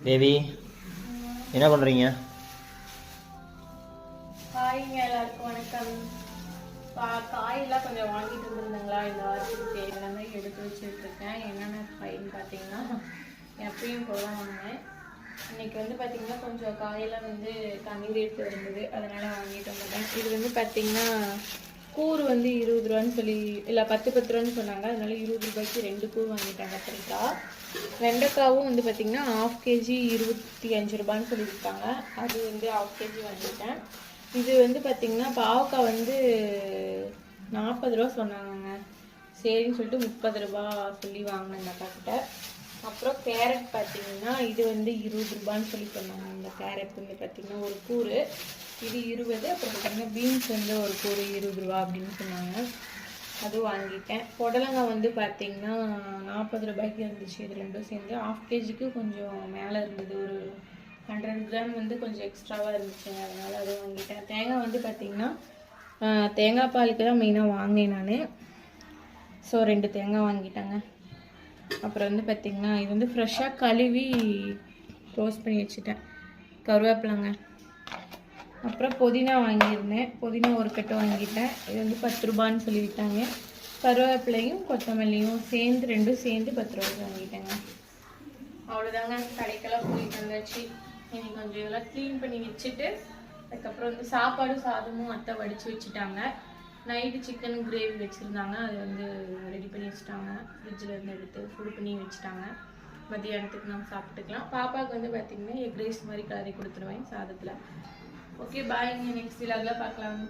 தேவி என்ன பண்ணுறீங்க? ஹாய்ங்க, எல்லாருக்கும் வணக்கம். காயெல்லாம் கொஞ்சம் வாங்கிட்டு வந்துருந்தாங்களா, இந்த வாரத்துக்கு தேவையான மாதிரி எடுத்து வச்சுட்டு இருக்கேன். என்னென்ன காயின்னு பார்த்தீங்கன்னா, எப்பயும் போல வாங்கினேன். இன்னைக்கு வந்து பார்த்தீங்கன்னா கொஞ்சம் காயெல்லாம் வந்து கம்மி ரேட்டு இருந்தது, அதனால வாங்கிட்டு வந்துட்டேன். இது வந்து பார்த்தீங்கன்னா கூறு வந்து 20 ரூபான்னு சொல்லி இல்லை 10 ரூபான்னு சொன்னாங்க, அதனால 20 ரூபாய்க்கு 2 கூறு வாங்கிட்டாங்க. கத்திரிக்காய் வெண்டைக்காவும் வந்து பார்த்தீங்கன்னா 1/2 கேஜி 25 ரூபான்னு சொல்லியிருக்காங்க, அது வந்து 1/2 கேஜி வாங்கிட்டேன். இது வந்து பார்த்தீங்கன்னா பாவக்காய் வந்து 40 ரூபா சொன்னாங்க, சரின்னு சொல்லிட்டு 30 ரூபா சொல்லி வாங்கினேன் இந்த அக்காக்கிட்ட. அப்புறம் கேரட் பார்த்தீங்கன்னா இது வந்து 20 ரூபான்னு சொல்லி சொன்னாங்க. இந்த கேரட் வந்து பார்த்தீங்கன்னா ஒரு கூறு இது 20. அப்புறம் பார்த்தீங்கன்னா பீன்ஸ் வந்து ஒரு கூறு 20 ரூபா அப்படின்னு சொன்னாங்க, அதுவும் வாங்கிட்டேன். புடலங்காய் வந்து பார்த்தீங்கன்னா 40 ரூபாய்க்கு இருந்துச்சு. இது ரெண்டும் சேர்ந்து 1/2 கேஜிக்கு கொஞ்சம் மேலே இருந்தது, ஒரு 100 கிராம் வந்து கொஞ்சம் எக்ஸ்ட்ராவாக இருந்துச்சு, அதனால அதுவும் வாங்கிட்டேன். தேங்காய் வந்து பார்த்தீங்கன்னா தேங்காய் பாலுக்கு தான் மெயினாக வாங்கினேன் நான். ஸோ 2 தேங்காய் வாங்கிட்டாங்க. அப்புறம் வந்து பார்த்திங்கன்னா இது வந்து ஃப்ரெஷ்ஷாக கழுவி ரோஸ்ட் பண்ணி வச்சுட்டேன். கருவேப்பிலைங்க. அப்புறம் புதினா வாங்கியிருந்தேன், புதினா ஒரு கட்டு வாங்கிட்டேன். இது வந்து 10 ரூபான்னு சொல்லிவிட்டாங்க. கருவேப்பிலையும் கொத்தமல்லியும் சேர்ந்து ரெண்டும் சேர்ந்து 10 ரூபாய்க்கு வாங்கிட்டேங்க. அவ்வளோதாங்க, கடைக்கெல்லாம் போயிட்டு வந்தாச்சு. இன்னைக்கு கொஞ்சம் இதெல்லாம் க்ளீன் பண்ணி வச்சுட்டு அதுக்கப்புறம் வந்து சாதமும் அத்தை வடித்து வச்சுட்டாங்க. நைட்டு சிக்கன் கிரேவி வச்சுருந்தாங்க, அது வந்து ரெடி பண்ணி வச்சுட்டாங்க. ஃப்ரிட்ஜில் இருந்து எடுத்து சூடு பண்ணி வச்சுட்டாங்க. மதியானத்துக்கு நம்ம சாப்பிட்டுக்கலாம். பாப்பாவுக்கு வந்து பார்த்திங்கன்னா எக் ரைஸ் மாதிரி கலரி கொடுத்துருவேன் சாதத்தில். ஓகே, பாய். நெக்ஸ்ட் விலாகில் பார்க்கலாம்.